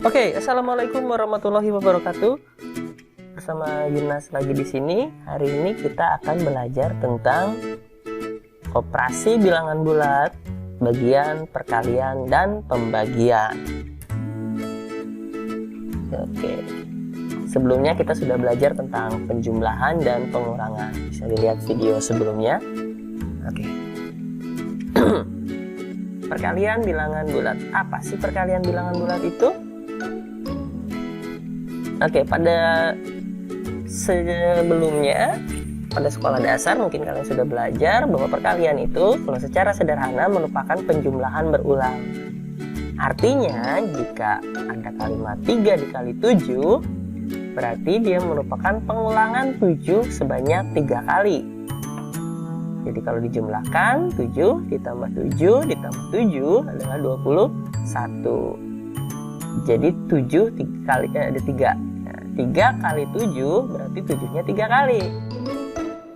Oke, assalamualaikum warahmatullahi wabarakatuh. Bersama Yunas lagi di sini. Hari ini kita akan belajar tentang operasi bilangan bulat, bagian, perkalian, dan pembagian. Oke. Sebelumnya kita sudah belajar tentang penjumlahan dan pengurangan. Bisa dilihat video sebelumnya. Oke. Perkalian bilangan bulat. Apa sih perkalian bilangan bulat itu? Oke, pada sebelumnya, pada sekolah dasar mungkin kalian sudah belajar bahwa perkalian itu kalau secara sederhana merupakan penjumlahan berulang. Artinya, jika ada kalimat 3 dikali 7, berarti dia merupakan pengulangan 7 sebanyak 3 kali. Jadi kalau dijumlahkan, 7 ditambah 7 ditambah 7 adalah 21. Jadi 7 kali ada 3. 3 kali 7 berarti 7-nya 3 kali.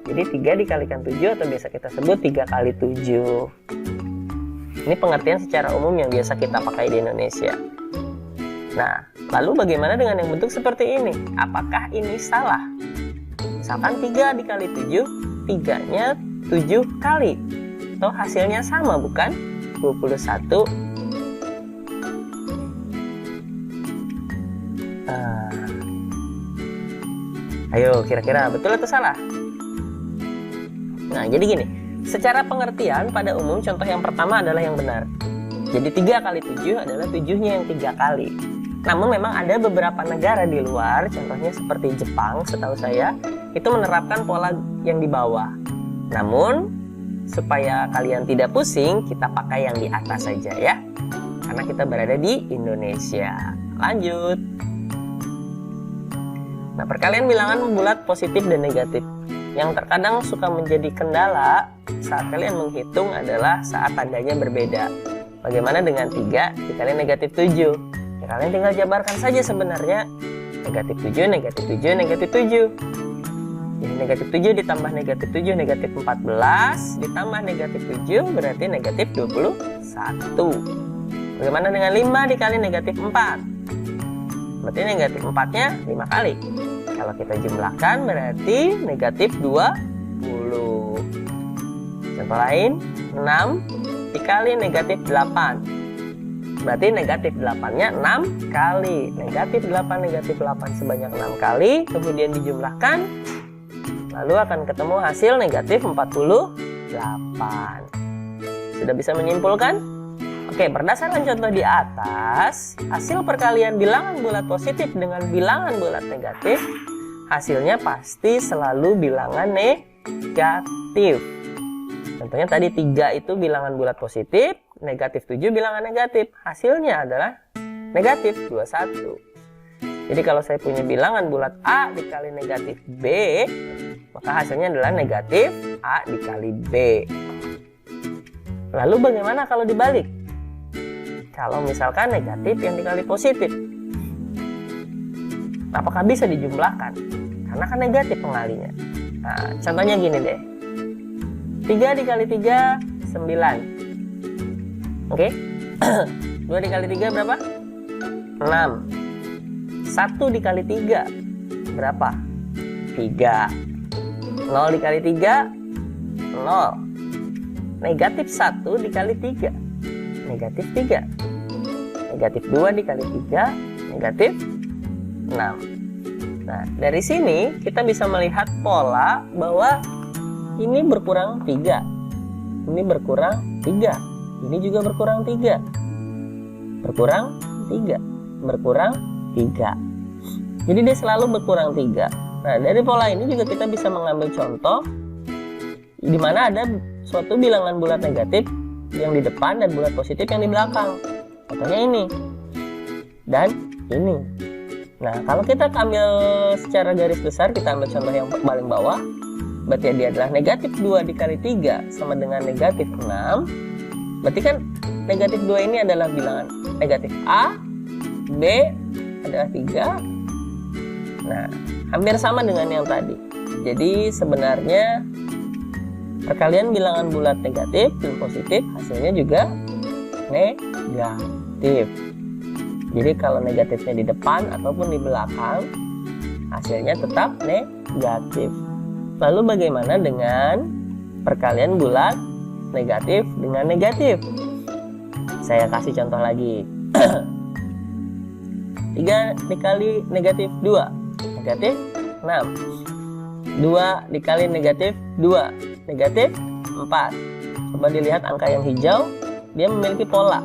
Jadi 3 dikalikan 7 atau biasa kita sebut 3 kali 7. Ini pengertian secara umum yang biasa kita pakai di Indonesia. Nah, lalu bagaimana dengan yang bentuk seperti ini? Apakah ini salah? Misalkan 3 dikali 7, 3-nya 7 kali. Atau hasilnya sama bukan? 21. Ayo, kira-kira betul atau salah? Nah, jadi gini. Secara pengertian, pada umum contoh yang pertama adalah yang benar. Jadi 3 kali 7 adalah 7-nya yang 3 kali. Namun memang ada beberapa negara di luar, contohnya seperti Jepang, setahu saya, itu menerapkan pola yang di bawah. Namun, supaya kalian tidak pusing, kita pakai yang di atas saja ya. Karena kita berada di Indonesia. Lanjut. Nah, perkalian bilangan bulat positif dan negatif. Yang terkadang suka menjadi kendala saat kalian menghitung adalah saat tandanya berbeda. Bagaimana dengan 3 dikali negatif 7? Ya, kalian tinggal jabarkan saja sebenarnya. Negatif 7, negatif 7, negatif 7. Jadi negatif 7 ditambah negatif 7, negatif 14. Ditambah negatif 7 berarti negatif 21. Bagaimana dengan 5 dikali negatif 4? Berarti negatif 4-nya 5 kali. Kalau kita jumlahkan berarti negatif 20. Contoh lain, 6 dikali negatif 8. Berarti negatif 8-nya 6 kali. Negatif 8 sebanyak 6 kali. Kemudian dijumlahkan. Lalu akan ketemu hasil negatif 48. Sudah bisa menyimpulkan? Oke, berdasarkan contoh di atas, hasil perkalian bilangan bulat positif dengan bilangan bulat negatif, hasilnya pasti selalu bilangan negatif. Contohnya tadi 3 itu bilangan bulat positif, negatif 7 bilangan negatif. Hasilnya adalah negatif 21. Jadi kalau saya punya bilangan bulat A dikali negatif B, maka hasilnya adalah negatif A dikali B. Lalu bagaimana kalau dibalik? Kalau misalkan negatif yang dikali positif, apakah bisa dijumlahkan? Karena kan negatif pengalinya. Nah, contohnya gini deh. 3 dikali 3, 9. Oke? 2 dikali 3 berapa? 6. 1 dikali 3 berapa? 3. 0 dikali 3, 0. Negatif 1 dikali 3, negatif 3. Negatif 2 dikali 3, negatif 6. Nah, dari sini kita bisa melihat pola bahwa ini berkurang 3. Ini berkurang 3. Ini juga berkurang 3. Berkurang 3. Berkurang 3. Jadi dia selalu berkurang 3. Nah, dari pola ini juga kita bisa mengambil contoh di mana ada suatu bilangan bulat negatif yang di depan dan bulat positif yang di belakang. Contohnya ini dan ini. Nah, kalau kita ambil secara garis besar, kita ambil contoh yang paling bawah, berarti dia adalah negatif 2 dikali 3 sama dengan negatif 6. Berarti kan negatif 2 ini adalah bilangan negatif A, B adalah 3. Nah, hampir sama dengan yang tadi. Jadi sebenarnya perkalian bilangan bulat negatif dan positif hasilnya juga negatif. Jadi kalau negatifnya di depan ataupun di belakang, hasilnya tetap negatif. Lalu bagaimana dengan perkalian bulat negatif dengan negatif? Saya kasih contoh lagi. 3 dikali negatif 2, negatif 6. 2 dikali negatif 2, negatif 4. Coba dilihat angka yang hijau, dia memiliki pola.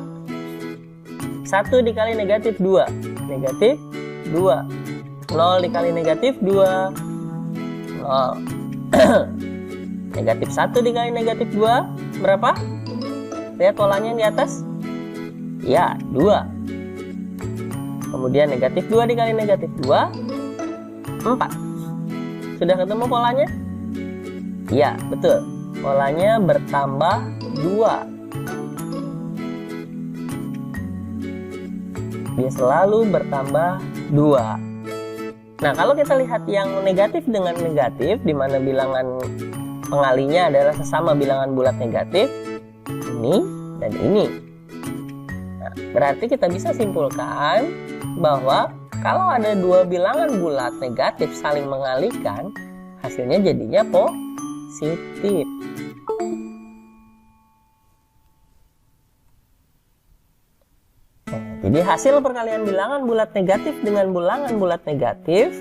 1 dikali negatif 2, negatif 2. 0 dikali negatif 2, 0. Negatif 1 dikali negatif 2, berapa? Lihat polanya di atas. Ya, 2. Kemudian negatif 2 dikali negatif 2, 4. Sudah ketemu polanya? Ya, betul. Polanya bertambah 2. Dia selalu bertambah 2. Nah, kalau kita lihat yang negatif dengan negatif, di mana bilangan pengalinya adalah sesama bilangan bulat negatif, ini dan ini. Nah, berarti kita bisa simpulkan bahwa kalau ada dua bilangan bulat negatif saling mengalihkan, hasilnya jadinya positif. Jadi hasil perkalian bilangan bulat negatif dengan bilangan bulat negatif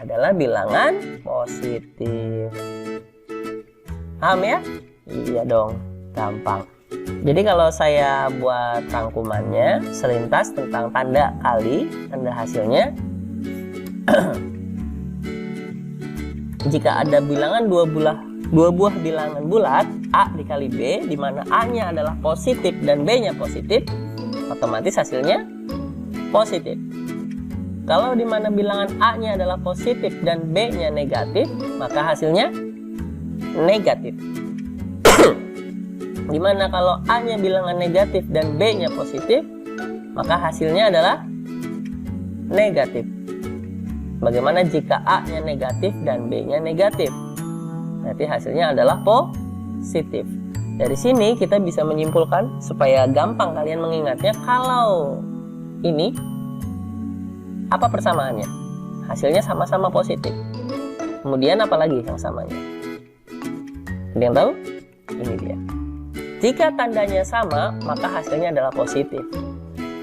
adalah bilangan positif. Paham ya? Iya dong, gampang. Jadi kalau saya buat rangkumannya selintas tentang tanda kali, tanda hasilnya. Jika ada bilangan dua buah bilangan bulat A dikali B, di mana A-nya adalah positif dan B-nya positif, otomatis hasilnya positif. Kalau di mana bilangan A-nya adalah positif dan B-nya negatif, maka hasilnya negatif. Dimana kalau A-nya bilangan negatif dan B-nya positif, maka hasilnya adalah negatif. Bagaimana jika A-nya negatif dan B-nya negatif? Berarti hasilnya adalah positif. Dari sini kita bisa menyimpulkan supaya gampang kalian mengingatnya, kalau ini apa persamaannya? Hasilnya sama-sama positif. Kemudian apa lagi yang samanya? Ada yang tahu? Ini dia. Jika tandanya sama, maka hasilnya adalah positif.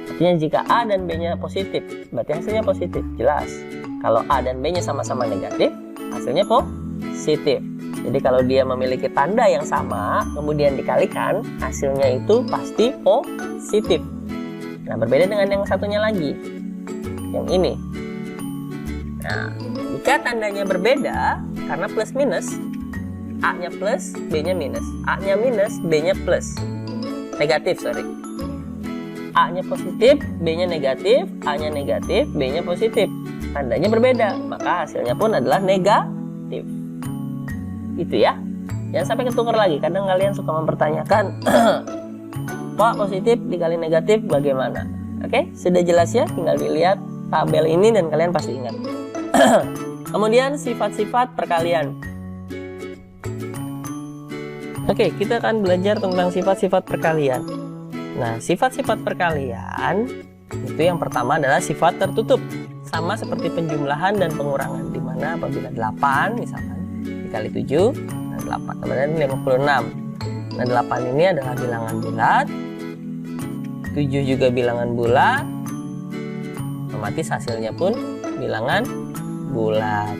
Artinya jika A dan B-nya positif, berarti hasilnya positif. Jelas. Kalau A dan B-nya sama-sama negatif, hasilnya positif. Jadi kalau dia memiliki tanda yang sama, kemudian dikalikan, hasilnya itu pasti positif. Nah, berbeda dengan yang satunya lagi, yang ini. Nah, jika tandanya berbeda, karena plus minus, A-nya plus, B-nya minus. A-nya minus, B-nya plus. Negatif, sorry. A-nya positif, B-nya negatif, A-nya negatif, B-nya positif. Tandanya berbeda, maka hasilnya pun adalah negatif. Itu ya. Jangan sampai ketukar lagi. Kadang kalian suka mempertanyakan, Pak, positif dikali negatif bagaimana? Oke, sudah jelas ya. Tinggal dilihat tabel ini dan kalian pasti ingat. Kemudian sifat-sifat perkalian. Oke, kita akan belajar tentang sifat-sifat perkalian. Nah, sifat-sifat perkalian itu yang pertama adalah sifat tertutup. Sama seperti penjumlahan dan pengurangan, di mana apabila 8 misalkan dikali 7, nah 8, kemudian 56. Nah 8 ini adalah bilangan bulat, 7 juga bilangan bulat, otomatis hasilnya pun bilangan bulat.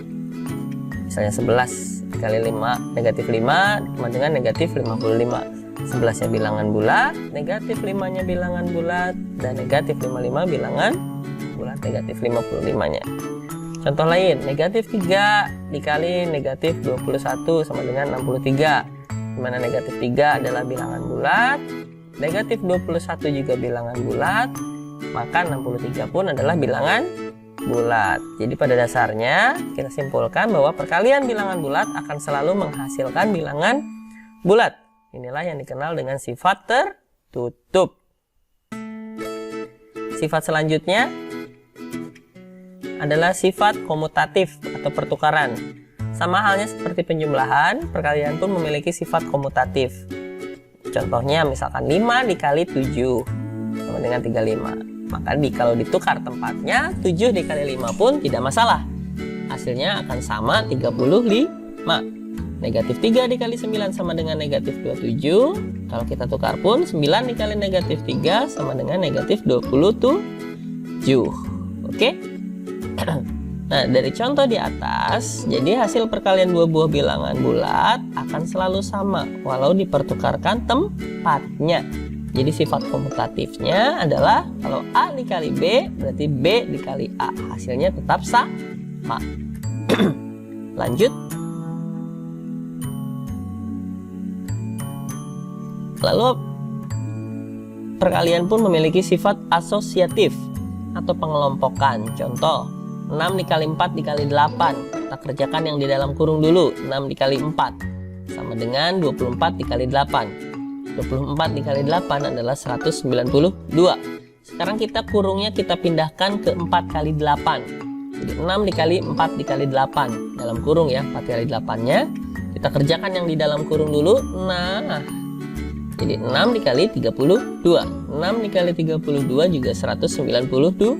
Misalnya 11 dikali 5, negatif 5 sama dengan negatif 55. 11 nya bilangan bulat, negatif 5 nya bilangan bulat, dan negatif 55 bilangan bulat, negatif 55 nya. Contoh lain, negatif 3 dikali negatif 21 sama dengan 63. Dimana negatif 3 adalah bilangan bulat, negatif 21 juga bilangan bulat, maka 63 pun adalah bilangan bulat. Jadi pada dasarnya kita simpulkan bahwa perkalian bilangan bulat akan selalu menghasilkan bilangan bulat. Inilah yang dikenal dengan sifat tertutup. Sifat selanjutnya adalah sifat komutatif atau pertukaran. Sama halnya seperti penjumlahan, perkalian pun memiliki sifat komutatif. Contohnya misalkan 5 dikali 7 sama dengan 35. maka kalau ditukar tempatnya 7 dikali 5 pun tidak masalah. Hasilnya akan sama 35. Negatif 3 dikali 9 sama dengan negatif 27. Kalau kita tukar pun 9 dikali negatif 3 sama dengan negatif 27. Oke? Nah, dari contoh di atas, jadi hasil perkalian dua buah bilangan bulat akan selalu sama walau dipertukarkan tempatnya. Jadi sifat komutatifnya adalah kalau A dikali B berarti B dikali A. Hasilnya tetap sama. Lanjut. Lalu perkalian pun memiliki sifat asosiatif atau pengelompokan. Contoh, 6 dikali 4 dikali 8. Kita kerjakan yang di dalam kurung dulu. 6 dikali 4 sama dengan 24 dikali 8. 24 dikali 8 adalah 192. Sekarang kita kurungnya kita pindahkan ke 4 kali 8. Jadi 6 dikali 4 dikali 8. Dalam kurung ya, 4 kali 8-nya. Kita kerjakan yang di dalam kurung dulu. Nah, jadi 6 dikali 32. 6 dikali 32 juga 192.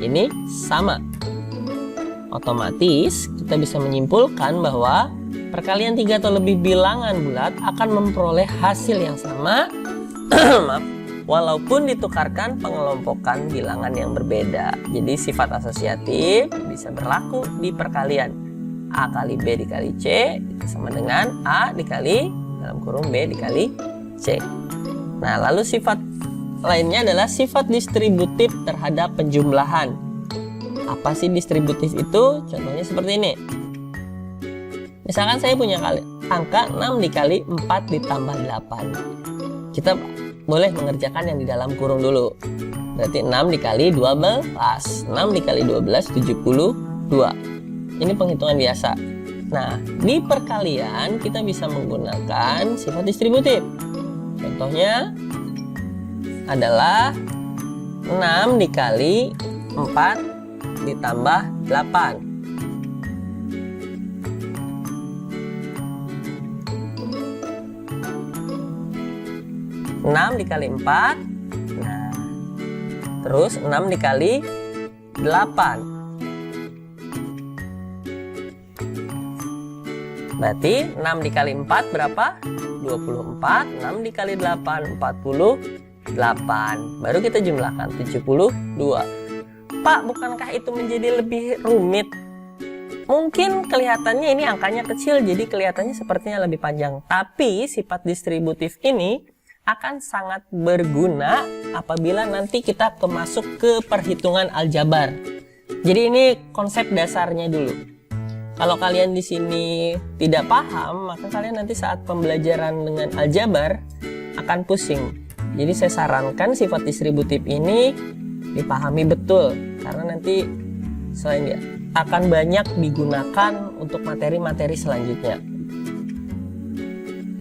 Ini sama. Otomatis kita bisa menyimpulkan bahwa perkalian 3 atau lebih bilangan bulat akan memperoleh hasil yang sama walaupun ditukarkan pengelompokan bilangan yang berbeda. Jadi sifat asosiatif bisa berlaku di perkalian A kali B dikali C sama dengan A dikali dalam kurung B dikali C. Nah, lalu sifat lainnya adalah sifat distributif terhadap penjumlahan. Apa sih distributif itu? Contohnya seperti ini. Misalkan saya punya angka 6 dikali 4 ditambah 8. Kita boleh mengerjakan yang di dalam kurung dulu. Berarti 6 dikali 12. 6 dikali 12, 72. Ini penghitungan biasa. Nah, di perkalian kita bisa menggunakan sifat distributif. Contohnya adalah 6 dikali 4 ditambah 8. 6 dikali 4. Nah, terus 6 dikali 8. Berarti 6 dikali 4 berapa? 24. 6 dikali 8, 48. Baru kita jumlahkan 72. Pak, bukankah itu menjadi lebih rumit? Mungkin kelihatannya ini angkanya kecil, jadi kelihatannya sepertinya lebih panjang. Tapi sifat distributif ini akan sangat berguna apabila nanti kita masuk ke perhitungan aljabar. Jadi ini konsep dasarnya dulu. Kalau kalian di sini tidak paham, maka kalian nanti saat pembelajaran dengan aljabar akan pusing. Jadi saya sarankan sifat distributif ini dipahami betul, karena nanti selain dia akan banyak digunakan untuk materi-materi selanjutnya.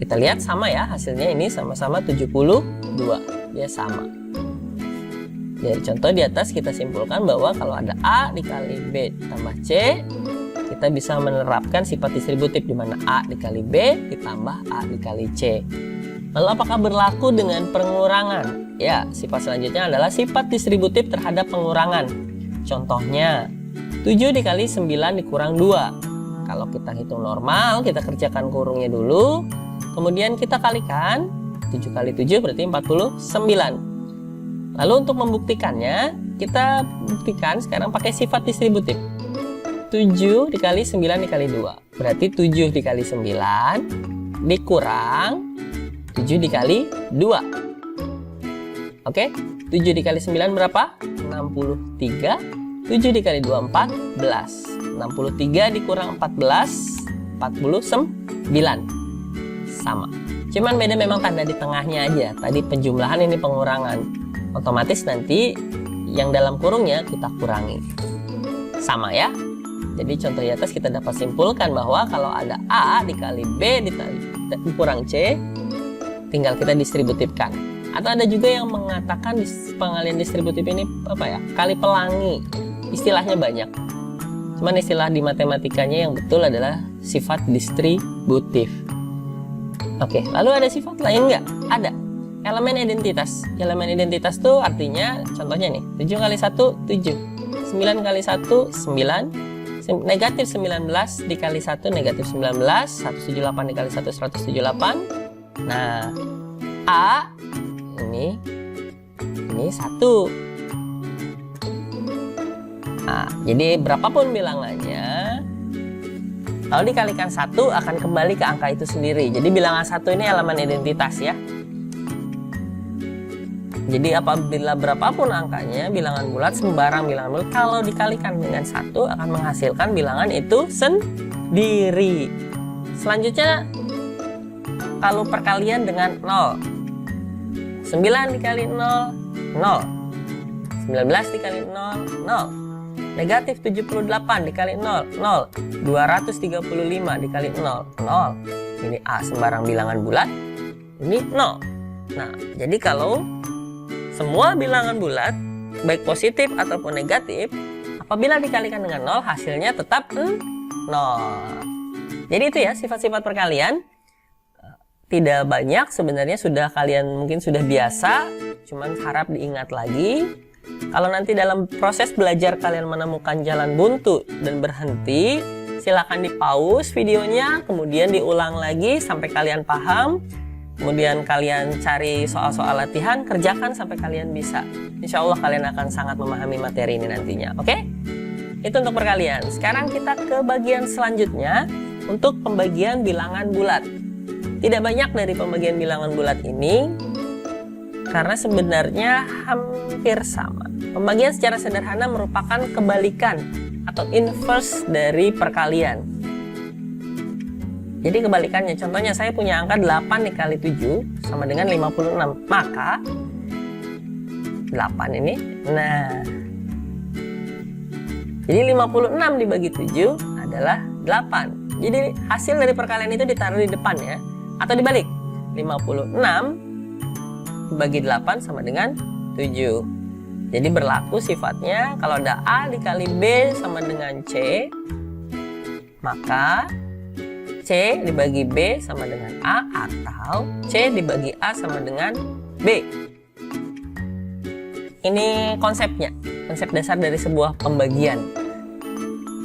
Kita lihat sama ya, hasilnya ini sama-sama 72. Dia sama. Dari contoh di atas kita simpulkan bahwa kalau ada A dikali B tambah C, kita bisa menerapkan sifat distributif di mana A dikali B ditambah A dikali C. Lalu apakah berlaku dengan pengurangan? Ya, sifat selanjutnya adalah sifat distributif terhadap pengurangan. Contohnya, 7 dikali 9 dikurang 2. Kalau kita hitung normal, kita kerjakan kurungnya dulu. Kemudian kita kalikan, 7 kali 7 berarti 49. Lalu untuk membuktikannya, kita buktikan sekarang pakai sifat distributif. 7 dikali 9 dikali 2. Berarti 7 dikali 9 dikurang 7 dikali 2. Oke, 7 dikali 9 berapa? 63. 7 dikali 2, 14. 63 dikurang 14, 49. Sama. Cuman beda memang tanda di tengahnya aja. Tadi penjumlahan, ini pengurangan. Otomatis nanti yang dalam kurungnya kita kurangi. Sama ya. Jadi contoh di atas kita dapat simpulkan bahwa kalau ada A dikali B dikurang C, tinggal kita distributifkan. Atau ada juga yang mengatakan di pengalian distributif ini apa ya? Kali pelangi. Istilahnya banyak. Cuman istilah di matematikanya yang betul adalah sifat distributif. Oke, lalu ada sifat lain nggak? Ada. elemen identitas. Elemen identitas tuh artinya, contohnya nih, 7 kali 1, 7. 9 kali 1, 9. Negatif 19 dikali 1, negatif 19. 178 dikali 1, 178. Nah, A, ini 1. Nah, jadi berapapun bilangannya, kalau dikalikan 1 akan kembali ke angka itu sendiri. Jadi bilangan 1 ini elemen identitas ya. Jadi apabila berapapun angkanya, bilangan bulat, sembarang bilangan bulat, kalau dikalikan dengan 1 akan menghasilkan bilangan itu sendiri. Selanjutnya, kalau perkalian dengan 0. 9 dikali 0, 0. 19 dikali 0, 0. Negatif 78 dikali 0, 0. 235 dikali 0, 0. Ini A sembarang bilangan bulat, ini 0. Nah, jadi kalau semua bilangan bulat, baik positif ataupun negatif, apabila dikalikan dengan 0, hasilnya tetap 0. Jadi itu ya sifat-sifat perkalian. Tidak banyak, sebenarnya kalian mungkin sudah biasa, cuman harap diingat lagi. Kalau nanti dalam proses belajar kalian menemukan jalan buntu dan berhenti, silakan di-pause videonya, kemudian diulang lagi sampai kalian paham. Kemudian kalian cari soal-soal latihan, kerjakan sampai kalian bisa. Insya Allah kalian akan sangat memahami materi ini nantinya. Oke? Itu untuk perkalian. Sekarang kita ke bagian selanjutnya untuk pembagian bilangan bulat. Tidak banyak dari pembagian bilangan bulat ini karena sebenarnya hampir sama. Pembagian secara sederhana merupakan kebalikan atau inverse dari perkalian. Jadi kebalikannya, contohnya saya punya angka 8 dikali 7 sama dengan 56. Maka 8 ini, nah, jadi 56 dibagi 7 adalah 8. Jadi hasil dari perkalian itu ditaruh di depan ya. Atau dibalik, 56 dibagi 8 sama dengan 7. Jadi berlaku sifatnya kalau ada A dikali B sama dengan C, maka C dibagi B sama dengan A, atau C dibagi A sama dengan B. Ini konsepnya, konsep dasar dari sebuah pembagian.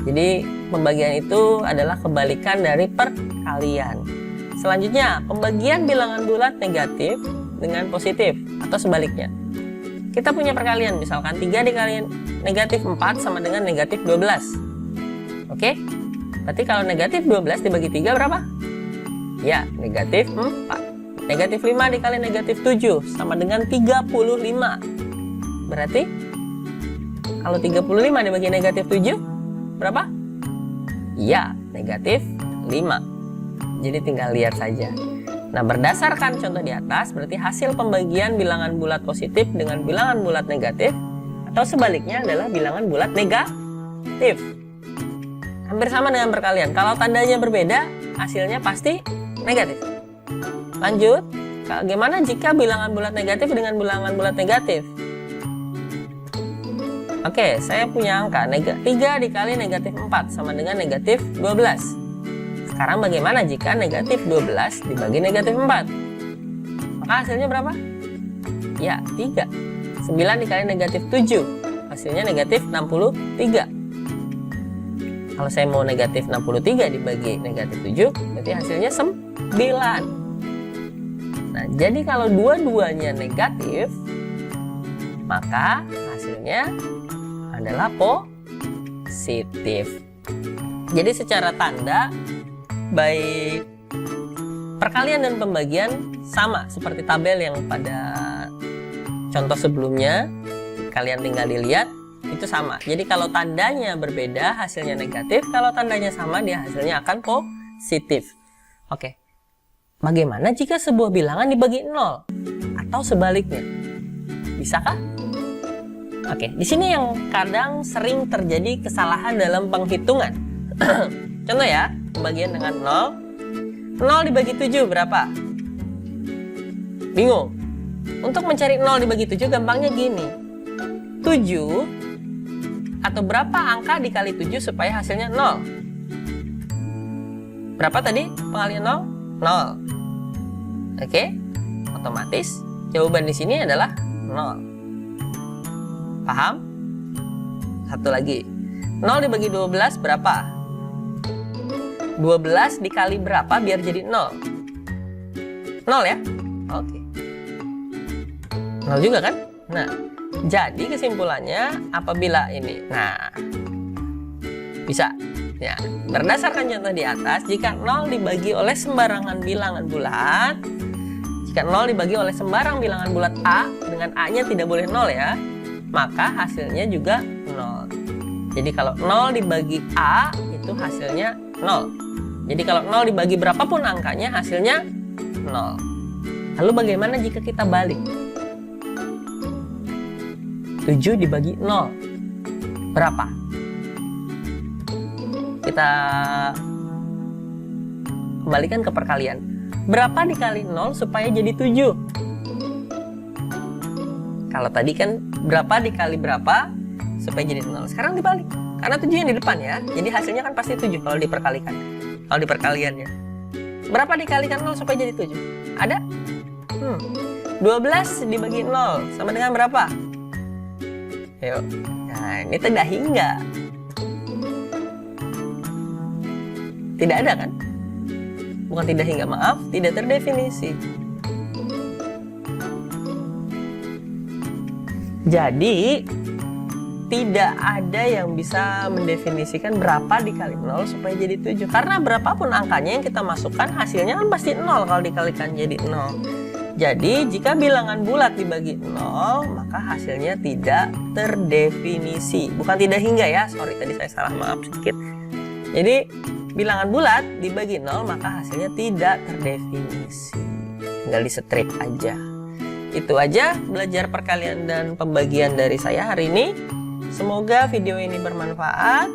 Jadi pembagian itu adalah kebalikan dari perkalian. Selanjutnya, pembagian bilangan bulat negatif dengan positif atau sebaliknya. Kita punya perkalian, misalkan 3 dikali negatif 4 sama dengan negatif 12. Oke? Berarti kalau negatif 12 dibagi 3 berapa? Ya, negatif 4. Negatif 5 dikali negatif 7 sama dengan 35. Berarti kalau 35 dibagi negatif 7 berapa? Ya, negatif 5. Jadi tinggal lihat saja. Nah, berdasarkan contoh di atas, berarti hasil pembagian bilangan bulat positif dengan bilangan bulat negatif atau sebaliknya adalah bilangan bulat negatif. Hampir sama dengan perkalian. Kalau tandanya berbeda, hasilnya pasti negatif. Lanjut, bagaimana jika bilangan bulat negatif dengan bilangan bulat negatif? Oke, saya punya angka 3 dikali negatif 4 sama dengan negatif 12. Sekarang bagaimana jika negatif 12 dibagi negatif 4? Maka hasilnya berapa? Ya, 3. 9 dikali negatif 7. Hasilnya negatif 63. Kalau saya mau negatif 63 dibagi negatif 7, berarti hasilnya 9. Nah, jadi kalau dua-duanya negatif, maka hasilnya adalah positif. Jadi secara tanda, baik perkalian dan pembagian sama seperti tabel yang pada contoh sebelumnya. Kalian tinggal dilihat, itu sama. Jadi kalau tandanya berbeda, hasilnya negatif. Kalau tandanya sama, dia hasilnya akan positif. Oke. Bagaimana jika sebuah bilangan dibagi 0 atau sebaliknya? Bisakah? Oke, di sini yang kadang sering terjadi kesalahan dalam penghitungan. Contoh ya, pembagian dengan 0. 0 dibagi 7 berapa? Bingung? Untuk mencari 0 dibagi 7 gampangnya gini. 7 atau berapa angka dikali 7 supaya hasilnya 0? Berapa tadi pengalian 0? 0. Oke, otomatis Jawaban di sini adalah 0. Paham? Satu lagi. 0 dibagi 12 berapa? 12 dikali berapa biar jadi 0? 0 ya? Oke. 0 juga kan? Nah, jadi kesimpulannya apabila ini. Nah, bisa. Ya, berdasarkan contoh di atas, jika 0 dibagi oleh sembarangan bilangan bulat, jika 0 dibagi oleh sembarang bilangan bulat A, dengan A-nya tidak boleh 0 ya, maka hasilnya juga 0. Jadi kalau 0 dibagi A, itu hasilnya 0. Jadi kalau 0 dibagi berapapun angkanya, hasilnya 0. Lalu bagaimana jika kita balik? 7 dibagi 0, berapa? Kita kembalikan ke perkalian. Berapa dikali 0 supaya jadi 7? Kalau tadi kan berapa dikali berapa supaya jadi 0. Sekarang dibalik. Karena 7 yang di depan ya. Jadi hasilnya kan pasti 7 kalau diperkalikan. Kalau di perkaliannya. Berapa dikalikan 0 supaya jadi 7? Ada? 12 dibagi 0 sama dengan berapa? Ayo. Nah, ini tidak hingga. Tidak ada kan? Bukan tidak hingga, maaf, tidak terdefinisi. Jadi, tidak ada yang bisa mendefinisikan berapa dikali 0 supaya jadi 7. Karena berapapun angkanya yang kita masukkan, hasilnya kan pasti 0 kalau dikalikan jadi 0. Jadi, jika bilangan bulat dibagi 0, maka hasilnya tidak terdefinisi. Bukan tidak hingga ya, sorry tadi saya salah, maaf sedikit. Jadi, bilangan bulat dibagi 0 maka hasilnya tidak terdefinisi. Tinggal di strip aja. Itu aja belajar perkalian dan pembagian dari saya hari ini. Semoga video ini bermanfaat.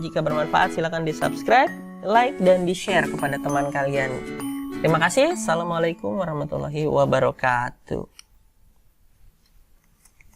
Jika bermanfaat silahkan di subscribe, like, dan di share kepada teman kalian. Terima kasih. Assalamualaikum warahmatullahi wabarakatuh.